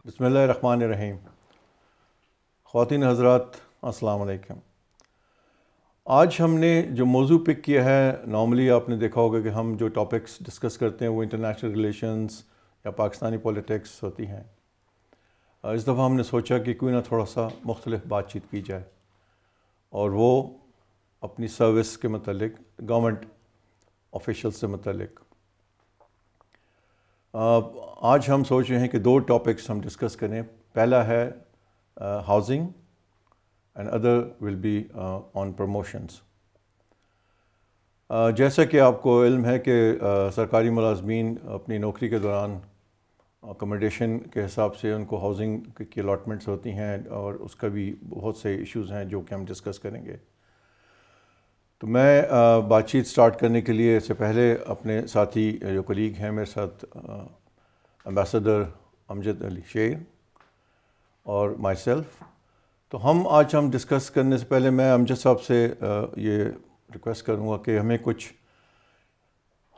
بسم اللہ الرحمن الرحیم۔ خواتین حضرات السلام علیکم۔ آج ہم نے جو موضوع پک کیا ہے، نارملی آپ نے دیکھا ہوگا کہ ہم جو ٹاپکس ڈسکس کرتے ہیں وہ انٹرنیشنل ریلیشنز یا پاکستانی پولیٹکس ہوتی ہیں۔ اس دفعہ ہم نے سوچا کہ کیوں نہ تھوڑا سا مختلف بات چیت کی جائے، اور وہ اپنی سروس کے متعلق، گورنمنٹ آفیشل سے متعلق۔ آج ہم سوچ رہے ہیں کہ دو ٹاپکس ہم ڈسکس کریں۔ پہلا ہے housing and other will be on promotions. جیسا کہ آپ کو علم ہے کہ سرکاری ملازمین اپنی نوکری کے دوران اکوموڈیشن کے حساب سے ان کو ہاؤسنگ کی الاٹمنٹس ہوتی ہیں، اور اس کا بھی بہت سے ایشوز ہیں جو کہ ہم ڈسکس کریں گے۔ تو میں بات چیت سٹارٹ کرنے کے لیے اس سے پہلے اپنے ساتھی جو کلیگ ہیں میرے ساتھ، ایمبیسڈر امجد علی شیر اور مائی سیلف، تو ہم ڈسکس کرنے سے پہلے میں امجد صاحب سے یہ ریکویسٹ کروں گا کہ ہمیں کچھ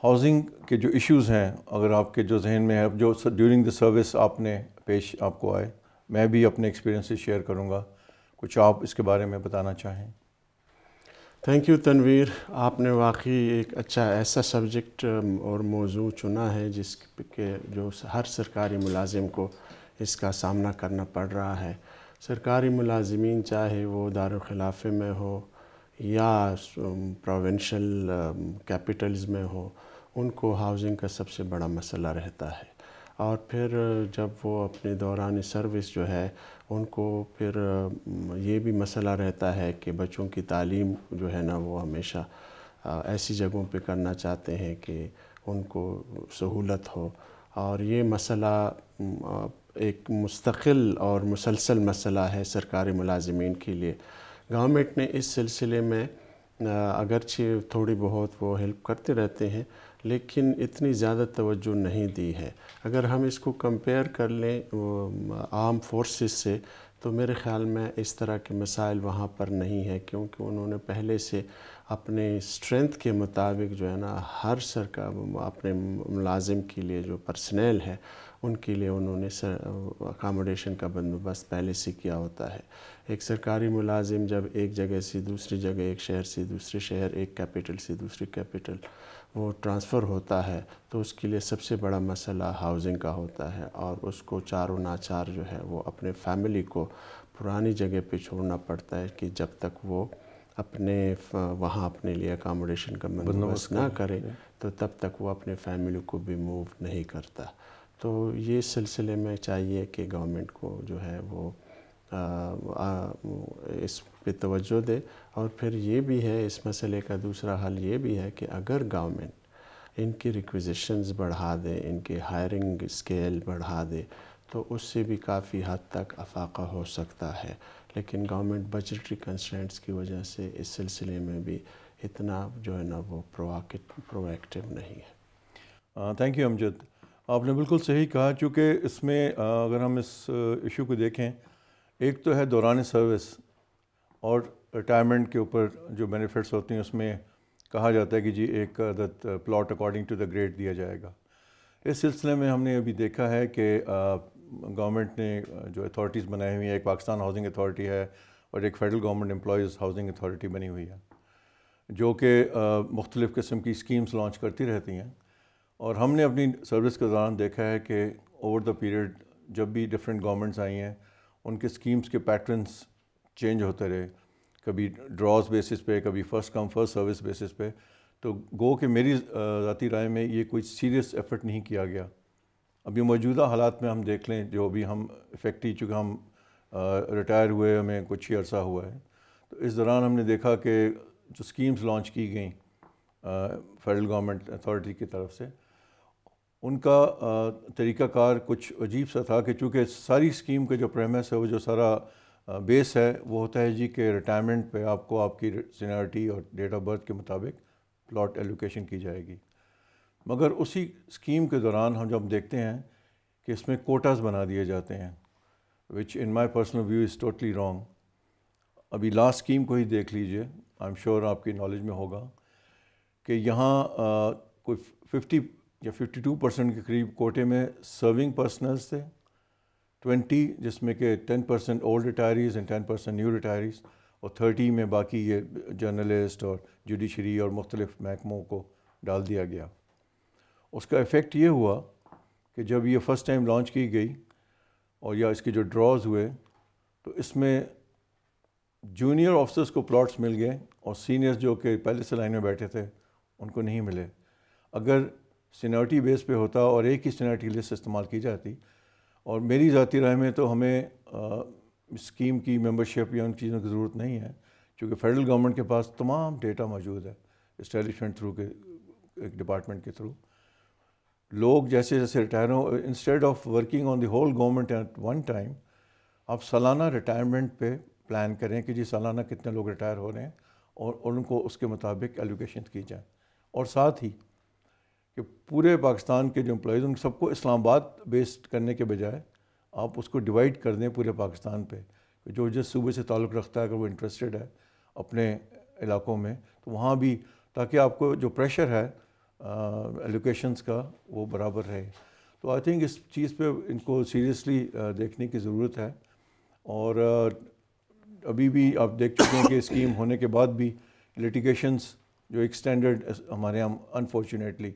ہاؤسنگ کے جو ایشوز ہیں، اگر آپ کے جو ذہن میں ہے، جو ڈیورنگ دا سروس آپ نے پیش آپ کو آئے، میں بھی اپنے ایکسپیرینس سے شیئر کروں گا، کچھ آپ اس کے بارے میں بتانا چاہیں۔ تھینک یو تنویر، آپ نے واقعی ایک اچھا ایسا سبجیکٹ اور موضوع چنا ہے جس کے جو ہر سرکاری ملازم کو اس کا سامنا کرنا پڑ رہا ہے۔ سرکاری ملازمین چاہے وہ دارالخلافے میں ہو یا پروونشل کیپٹلز میں ہو، ان کو ہاؤسنگ کا سب سے بڑا مسئلہ رہتا ہے، اور پھر جب وہ اپنے دوران سروس جو ہے ان کو پھر یہ بھی مسئلہ رہتا ہے کہ بچوں کی تعلیم جو ہے نا وہ ہمیشہ ایسی جگہوں پہ کرنا چاہتے ہیں کہ ان کو سہولت ہو، اور یہ مسئلہ ایک مستقل اور مسلسل مسئلہ ہے سرکاری ملازمین کے لیے۔ گورنمنٹ نے اس سلسلے میں اگرچہ تھوڑی بہت وہ ہیلپ کرتے رہتے ہیں، لیکن اتنی زیادہ توجہ نہیں دی ہے۔ اگر ہم اس کو کمپیئر کر لیں آرم فورسز سے، تو میرے خیال میں اس طرح کے مسائل وہاں پر نہیں ہے، کیونکہ انہوں نے پہلے سے اپنے اسٹرینتھ کے مطابق جو ہے نا ہر اپنے ملازم کے لیے جو پرسنل ہے ان کے لیے انہوں نے اکاموڈیشن کا بندوبست پہلے سے کیا ہوتا ہے۔ ایک سرکاری ملازم جب ایک جگہ سے دوسری جگہ، ایک شہر سے دوسرے شہر، ایک کیپٹل سے دوسری کیپٹل وہ ٹرانسفر ہوتا ہے، تو اس کے لیے سب سے بڑا مسئلہ ہاؤسنگ کا ہوتا ہے، اور اس کو چاروں ناچار جو ہے وہ اپنے فیملی کو پرانی جگہ پہ چھوڑنا پڑتا ہے کہ جب تک وہ وہاں اپنے لیے اکاموڈیشن کا بندوبست نہ کرے تو تب تک وہ اپنے فیملی کو بھی موو نہیں کرتا۔ تو یہ سلسلے میں چاہیے کہ گورنمنٹ کو جو ہے وہ اس پہ توجہ دے، اور پھر یہ بھی ہے اس مسئلے کا دوسرا حل یہ بھی ہے کہ اگر گورنمنٹ ان کی ریکویزیشنز بڑھا دے، ان کے ہائرنگ اسکیل بڑھا دے، تو اس سے بھی کافی حد تک افاقہ ہو سکتا ہے، لیکن گورنمنٹ بجٹری کنسٹرینٹس کی وجہ سے اس سلسلے میں بھی اتنا جو ہے نا وہ پرو ایکٹیو نہیں ہے۔ تھینک یو امجد، آپ نے بالکل صحیح کہا، چونکہ اس میں اگر ہم اس ایشو کو دیکھیں، ایک تو ہے دوران سروس اور ریٹائرمنٹ کے اوپر جو بینیفٹس ہوتی ہیں، اس میں کہا جاتا ہے کہ جی ایک عدد plot according to the grade دیا جائے گا۔ اس سلسلے میں ہم نے ابھی دیکھا ہے کہ گورنمنٹ نے جو اتھارٹیز بنائی ہوئی ہیں، ایک پاکستان ہاؤسنگ اتھارٹی ہے اور ایک federal government employees housing authority بنی ہوئی ہے، جو کہ مختلف قسم کی اسکیمز لانچ کرتی رہتی ہیں۔ اور ہم نے اپنی سروس کے دوران دیکھا ہے کہ اوور دا پیریڈ جب بھی ڈفرینٹ گورنمنٹس آئی ہیں، ان کے اسکیمز کے پیٹرنس چینج ہوتے رہے، کبھی ڈراز بیسس پہ، کبھی first come first service basis پہ۔ تو گو کہ میری ذاتی رائے میں یہ کوئی سیریس ایفرٹ نہیں کیا گیا۔ ابھی موجودہ حالات میں ہم دیکھ لیں، جو بھی ہم افیکٹی، چونکہ ہم ریٹائر ہوئے ہمیں کچھ ہی عرصہ ہوا ہے، تو اس دوران ہم نے دیکھا کہ جو اسکیمز لانچ کی گئیں فیڈرل گورنمنٹ اتھارٹی کی طرف سے، ان کا طریقہ کار کچھ عجیب سا تھا، کہ چونکہ ساری اسکیم کا جو پریمس ہے، وہ جو سارا بیس ہے، وہ ہوتا ہے جی کہ ریٹائرمنٹ پہ آپ کو آپ کی سینیئرٹی اور ڈیٹ آف برتھ کے مطابق پلاٹ ایلوکیشن کی جائے گی۔ مگر اسی اسکیم کے دوران ہم جب دیکھتے ہیں کہ اس میں کوٹاز بنا دیے جاتے ہیں، which in my personal view is totally wrong. ابھی لاسٹ اسکیم کو ہی دیکھ لیجئے، آئی ایم شیور آپ کی نالج میں ہوگا کہ یہاں کوئی 50 یا 52% کے قریب کوٹے میں سرونگ پرسنلز تھے، 20 جس میں کہ 10% اولڈ ریٹائریز اینڈ 10% نیو ریٹائریز، اور 30 میں باقی یہ جرنلسٹ اور جوڈیشری اور مختلف محکموں کو ڈال دیا گیا۔ اس کا ایفیکٹ یہ ہوا کہ جب یہ فرسٹ ٹائم لانچ کی گئی اور یا اس کے جو ڈراز ہوئے تو اس میں جونیئر آفیسرس کو پلاٹس مل گئے اور سینئرز جو کہ پہلے سے لائن میں بیٹھے تھے ان کو نہیں ملے۔ اگر سینیورٹی بیس پہ ہوتا اور ایک ہی سینیورٹی لسٹ استعمال کی جاتی، اور میری ذاتی رائے میں تو ہمیں اسکیم کی ممبرشپ یا ان چیزوں کی ضرورت نہیں ہے، کیونکہ فیڈرل گورنمنٹ کے پاس تمام ڈیٹا موجود ہے اسٹیبلشمنٹ تھرو کے ایک ڈپارٹمنٹ کے تھرو۔ لوگ جیسے جیسے ریٹائر ہوں، instead of working on the whole government at one time, آپ سالانہ ریٹائرمنٹ پہ پلان کریں کہ جی سالانہ کتنے لوگ ریٹائر ہو رہے ہیں اور ان کو اس کے مطابق ایلوکیشن کی جائیں، اور ساتھ ہی کہ پورے پاکستان کے جو امپلائیز ان سب کو اسلام آباد بیسڈ کرنے کے بجائے آپ اس کو ڈیوائڈ کر دیں پورے پاکستان پہ، جو جس صوبے سے تعلق رکھتا ہے اگر وہ انٹرسٹڈ ہے اپنے علاقوں میں، تو وہاں بھی تاکہ آپ کو جو پریشر ہے ایلوکیشنز کا وہ برابر رہے۔ تو آئی تھنک اس چیز پہ ان کو سیریسلی دیکھنے کی ضرورت ہے، اور ابھی بھی آپ دیکھ چکے ہیں کہ اسکیم ہونے کے بعد بھی لیٹیگیشنز جو ایک اسٹینڈرڈ ہمارے یہاں انفارچونیٹلی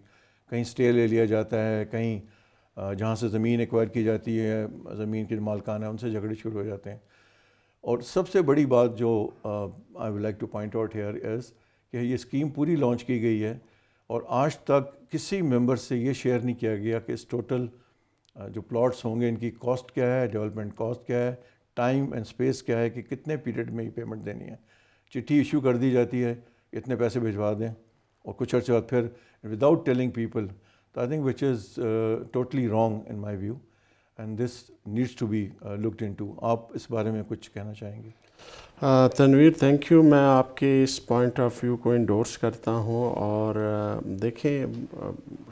کہیں اسٹے لے لیا جاتا ہے، کہیں جہاں سے زمین ایکوائر کی جاتی ہے زمین کے مالکان ہیں ان سے جھگڑے شروع ہو جاتے ہیں۔ اور سب سے بڑی بات جو I would like to point out here is کہ یہ اسکیم پوری لانچ کی گئی ہے اور آج تک کسی ممبر سے یہ شیئر نہیں کیا گیا کہ اس ٹوٹل جو پلاٹس ہوں گے ان کی کاسٹ کیا ہے، ڈیولپمنٹ کاسٹ کیا ہے، ٹائم اینڈ اسپیس کیا ہے، کہ کتنے پیریڈ میں یہ پیمنٹ دینی ہے۔ چٹھی ایشو کر دی جاتی ہے اتنے پیسے بھجوا دیں، اور کچھ عرصے بعد پھر وداؤٹ ٹیلنگ پیپل، تو I think which is totally wrong in my view, and this needs to be looked into. آپ اس بارے میں کچھ کہنا چاہیں گے؟ تنویر تھینک یو، میں آپ کے اس پوائنٹ آف ویو کو انڈورس کرتا ہوں، اور دیکھیں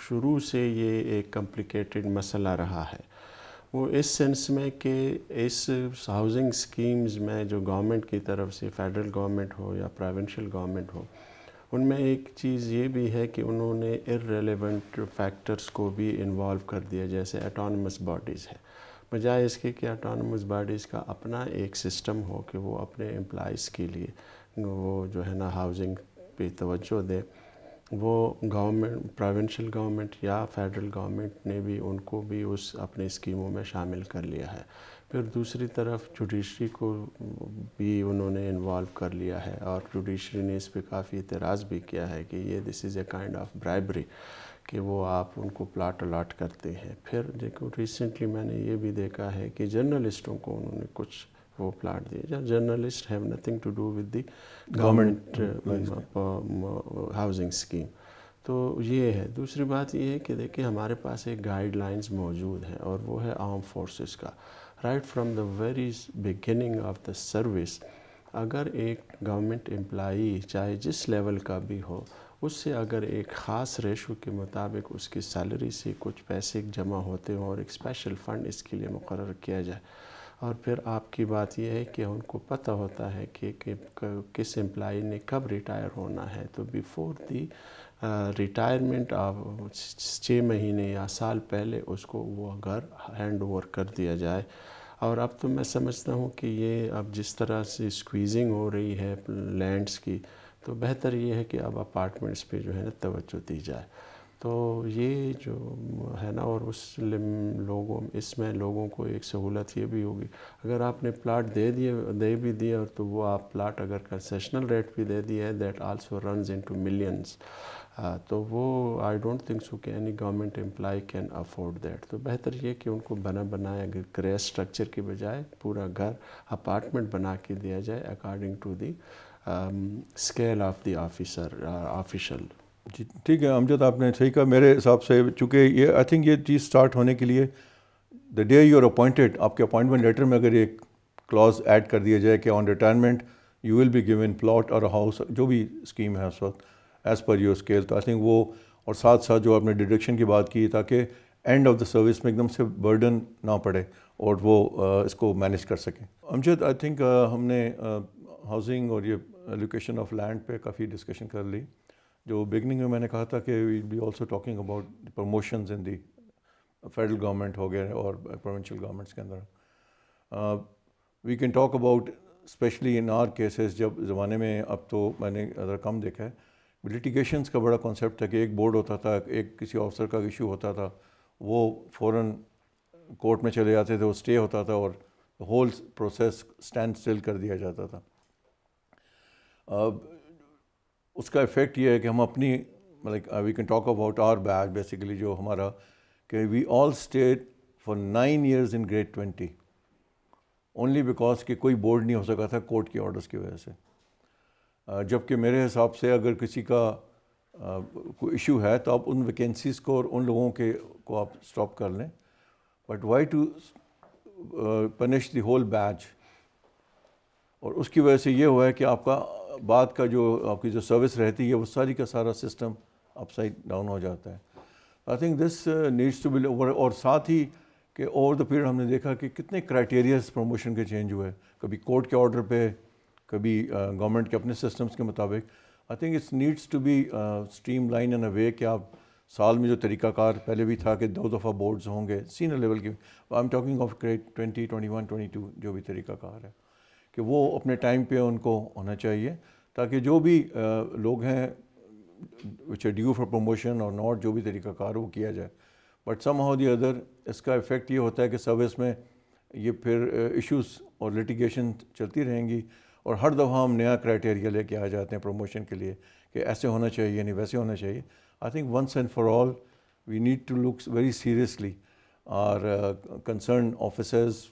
شروع سے یہ ایک کمپلیکیٹڈ مسئلہ رہا ہے، وہ اس سینس میں کہ اس ہاؤسنگ اسکیمز میں جو گورنمنٹ کی طرف سے فیڈرل گورنمنٹ ہو یا پروونشل گورنمنٹ ہو، ان میں ایک چیز یہ بھی ہے کہ انہوں نے ارریلیونٹ فیکٹرز کو بھی انوالو کر دیا، جیسے اٹانومس باڈیز ہے، بجائے اس کے کہ اٹانومس باڈیز کا اپنا ایک سسٹم ہو کہ وہ اپنے امپلائیز کے لیے وہ جو ہے نا ہاؤسنگ پہ توجہ دے، وہ گورنمنٹ پروونشل گورنمنٹ یا فیڈرل گورنمنٹ نے بھی ان کو بھی اس اپنے اسکیموں میں شامل کر لیا ہے۔ پھر دوسری طرف جوڈیشری کو بھی انہوں نے انوالو کر لیا ہے، اور جوڈیشری نے اس پہ کافی اعتراض بھی کیا ہے کہ یہ دس is a kind of bribery, کہ وہ آپ ان کو پلاٹ الاٹ کرتے ہیں۔ پھر دیکھو ریسنٹلی میں نے یہ بھی دیکھا ہے کہ جرنلسٹوں کو انہوں نے کچھ وہ پلاٹ دیے، journalist have nothing to do with the government housing scheme. تو یہ ہے۔ دوسری بات یہ ہے کہ دیکھیں ہمارے پاس ایک گائیڈ لائنز موجود ہے، اور وہ ہے آرم فورسز کا۔ Right from the very beginning of the service, اگر ایک گورنمنٹ امپلائی چاہے جس لیول کا بھی ہو، اس سے اگر ایک خاص ریشو کے مطابق اس کی سیلری سے کچھ پیسے جمع ہوتے ہوں اور ایک اسپیشل فنڈ اس کے لیے مقرر کیا جائے، اور پھر آپ کی بات یہ ہے کہ ان کو پتہ ہوتا ہے کہ کس امپلائی نے کب ریٹائر ہونا ہے، تو بیفور دی ریٹائرمنٹ 6 مہینے یا سال پہلے اس کو وہ گھر ہینڈ اوور کر دیا جائے۔ اور اب تو میں سمجھتا ہوں کہ یہ اب جس طرح سے اسکویزنگ ہو رہی ہے لینڈز کی، تو بہتر یہ ہے کہ اب اپارٹمنٹس پہ جو ہے نا توجہ دی جائے۔ تو یہ جو ہے نا، اور اس میں لوگوں کو ایک سہولت یہ بھی ہوگی، اگر آپ نے پلاٹ دے بھی دیا، اور تو وہ آپ پلاٹ اگر کنسیشنل ریٹ بھی دے دیا ہے، that also runs into millions, تو وہ آئی ڈونٹ تھنک سو کہ any government employee can afford that. تو بہتر یہ کہ ان کو بنایا گرے اسٹرکچر کے بجائے پورا گھر اپارٹمنٹ بنا کے دیا جائے according to the scale of the official. جی ٹھیک ہے امجد، آپ نے صحیح کہا میرے حساب سے، چونکہ یہ آئی تھنک یہ چیز سٹارٹ ہونے کے لیے the day you are appointed, آپ کے اپوائنٹمنٹ لیٹر میں اگر ایک کلاز ایڈ کر دیا جائے کہ on retirement you will be given plot اور ہاؤس، جو بھی اسکیم ہے اس وقت ایز پر یور اسکیل، تو آئی تھنک وہ، اور ساتھ ساتھ جو آپ نے ڈیڈکشن کی بات کی تاکہ اینڈ آف دا سروس میں ایک دم سے برڈن نہ پڑے اور وہ اس کو مینیج کر سکیں۔ امجد آئی تھنک ہم نے ہاؤسنگ اور یہ ایلوکیشن آف لینڈ پہ کافی ڈسکشن کر لی۔ جو بگننگ میں نے کہا تھا کہ we'll be also talking about promotions in the federal government ہو گئے اور پروونشل گورنمنٹس کے اندر، we can talk about specially in our cases. جب زمانے میں, اب تو میں نے ذرا کم دیکھا ہے, لٹیگیشنس کا بڑا کانسیپٹ تھا کہ ایک بورڈ ہوتا تھا, ایک کسی آفسر کا ایشو ہوتا تھا, وہ فوراً کورٹ میں چلے جاتے تھے, وہ اسٹے ہوتا تھا اور ہول پروسیس اسٹینڈ اسٹل کر دیا جاتا تھا. اس کا افیکٹ یہ ہے کہ ہم اپنی like we can talk about our batch basically, جو ہمارا کہ we all stayed for 9 years in grade 20 only because کہ کوئی بورڈ نہیں ہو سکا تھا کورٹ کے آرڈرس کی وجہ سے. جبکہ میرے حساب سے اگر کسی کا کوئی ایشو ہے تو آپ ان ویکینسیز کو اور ان لوگوں کو آپ اسٹاپ کر لیں, but why to punish the whole batch. اور اس کی وجہ سے یہ ہوا ہے کہ آپ کا بعد کا جو آپ کی جو سروس رہتی ہے وہ ساری کا سارا سسٹم اپ سائڈ ڈاؤن ہو جاتا ہے. I think this needs to be over. اور ساتھ ہی کہ اوور دا پیریڈ ہم نے دیکھا کہ کتنے کرائٹیریاز پروموشن کے چینج ہوئے, کبھی کورٹ کے آرڈر پہ, کبھی گورنمنٹ کے اپنے سسٹمز کے مطابق. I think it's needs to be streamline in a way کہ آپ سال میں جو طریقہ کار پہلے بھی تھا کہ 2 دفعہ بورڈز ہوں گے سینئر لیول کی, I am talking of grade 20, 21, 22 جو بھی طریقہ کار ہے, کہ وہ اپنے ٹائم پہ ان کو ہونا چاہیے, تاکہ جو بھی لوگ ہیں which are due for promotion اور ناٹ, جو بھی طریقہ کار وہ کیا جائے. But somehow the other اس کا افیکٹ یہ ہوتا ہے کہ سروس میں یہ پھر ایشوز اور لٹیگیشن چلتی رہیں گی, اور ہر دفعہ ہم نیا کرائٹیریا لے کے آ جاتے ہیں پروموشن کے لیے کہ ایسے ہونا چاہیے نہیں ویسے ہونا چاہیے. I think once and for all we need to look very seriously اور کنسرن آفیسرز,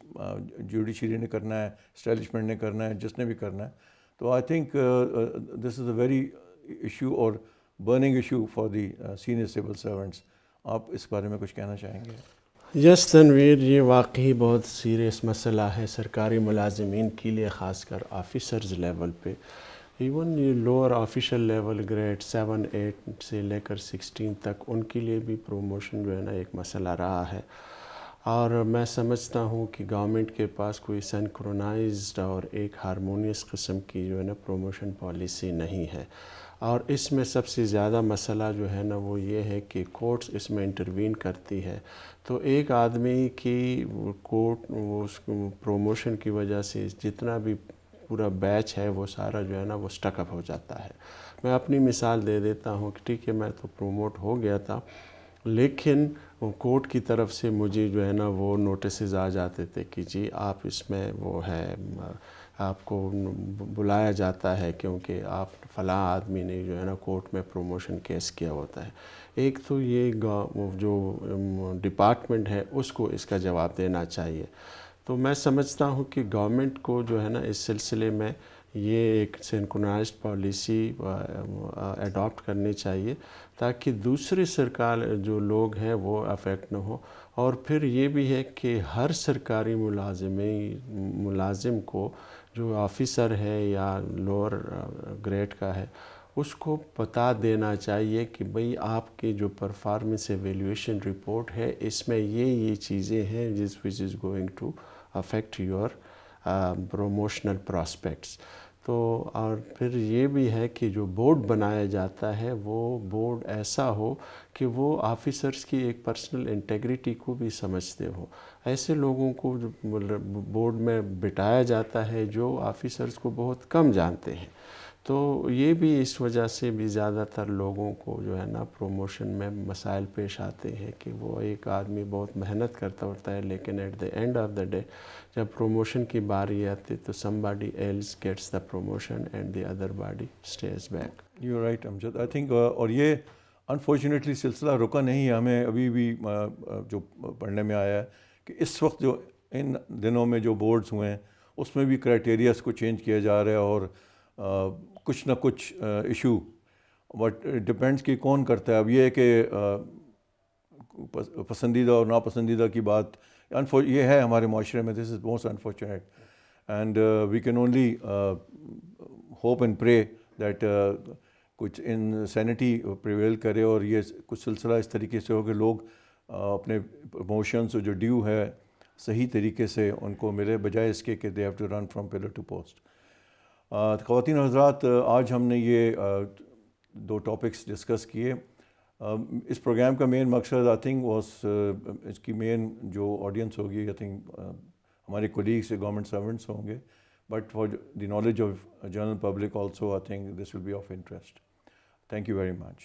جوڈیشری نے کرنا ہے, اسٹیبلشمنٹ نے کرنا ہے, جس نے بھی کرنا ہے. تو I think this is a very issue اور burning issue for the senior civil servants. آپ اس بارے میں کچھ کہنا چاہیں گے؟ یس تنویر, یہ واقعی بہت سیریس مسئلہ ہے سرکاری ملازمین کے لیے, خاص کر آفیسرز لیول پہ. ایون یہ لوور آفیشل لیول گریڈ 7, 8 سے لے کر 16 تک, ان کے لیے بھی پروموشن جو ہے نا ایک مسئلہ رہا ہے. اور میں سمجھتا ہوں کہ گورنمنٹ کے پاس کوئی سینکرونائزڈ اور ایک ہارمونیس قسم کی جو ہے نا پروموشن پالیسی نہیں ہے. اور اس میں سب سے زیادہ مسئلہ جو ہے نا وہ یہ ہے کہ کورٹس اس میں انٹروین کرتی ہے, تو ایک آدمی کی کورٹ اس پروموشن کی وجہ سے جتنا بھی پورا بیچ ہے وہ سارا جو ہے نا وہ سٹک اپ ہو جاتا ہے. میں اپنی مثال دے دیتا ہوں کہ ٹھیک ہے میں تو پروموٹ ہو گیا تھا, لیکن کورٹ کی طرف سے مجھے جو ہے نا وہ نوٹسز آ جاتے تھے کہ جی آپ اس میں وہ ہے, آپ کو بلایا جاتا ہے کیونکہ آپ فلاں آدمی نے جو ہے نا کورٹ میں پروموشن کیس کیا ہوتا ہے. ایک تو یہ جو ڈپارٹمنٹ ہے اس کو اس کا جواب دینا چاہیے. تو میں سمجھتا ہوں کہ گورنمنٹ کو جو ہے نا اس سلسلے میں یہ ایک سینکرونائزڈ پالیسی اڈاپٹ کرنی چاہیے, تاکہ دوسرے سرکار جو لوگ ہیں وہ افیکٹ نہ ہو. اور پھر یہ بھی ہے کہ ہر سرکاری ملازم کو جو آفیسر ہے یا لوور گریڈ کا ہے اس کو بتا دینا چاہیے کہ بھئی آپ کی جو پرفارمنس ایویلیویشن رپورٹ ہے اس میں یہ چیزیں ہیں which is going to affect your promotional prospects. تو اور پھر یہ بھی ہے کہ جو بورڈ بنایا جاتا ہے وہ بورڈ ایسا ہو کہ وہ آفیسرز کی ایک پرسنل انٹیگریٹی کو بھی سمجھتے ہو. ایسے لوگوں کو بورڈ میں بٹھایا جاتا ہے جو آفیسرز کو بہت کم جانتے ہیں. تو یہ بھی اس وجہ سے بھی زیادہ تر لوگوں کو جو ہے نا پروموشن میں مسائل پیش آتے ہیں کہ وہ ایک آدمی بہت محنت کرتا ہوتا ہے, لیکن at the end of the day جب پروموشن کی باری آتی تو somebody else gets the promotion and the other body stays back. You're right Amjad. I think اور یہ انفارچونیٹلی سلسلہ رکا نہیں ہے. ہمیں ابھی بھی جو پڑھنے میں آیا ہے کہ اس وقت جو ان دنوں میں جو بورڈز ہوئے ہیں اس میں بھی کرائٹیریاز کو چینج کیا جا رہا ہے, اور کچھ نہ کچھ ایشو, بٹ ڈپینڈس کہ کون کرتا ہے. اب یہ ہے کہ پسندیدہ اور ناپسندیدہ کی بات یہ ہے ہمارے معاشرے میں. This is most unfortunate, and we can only hope and pray that کچھ انسینٹی پریویل کرے, اور یہ کچھ سلسلہ اس طریقے سے ہو کہ لوگ اپنے پروموشنز جو ڈیو ہے صحیح طریقے سے ان کو ملے, بجائے اس کے کہ they have to run from pillar to post. خواتین و حضرات, آج ہم نے یہ 2 ٹاپکس ڈسکس کیے. اس پروگرام کا مین مقصد آئی تھنک واز اس کی مین جو آڈینس ہوگی آئی تھنک ہمارے کولیگس گورنمنٹ سرونٹس ہوں گے, but for the knowledge of general public also I think this will be of interest. Thank you very much.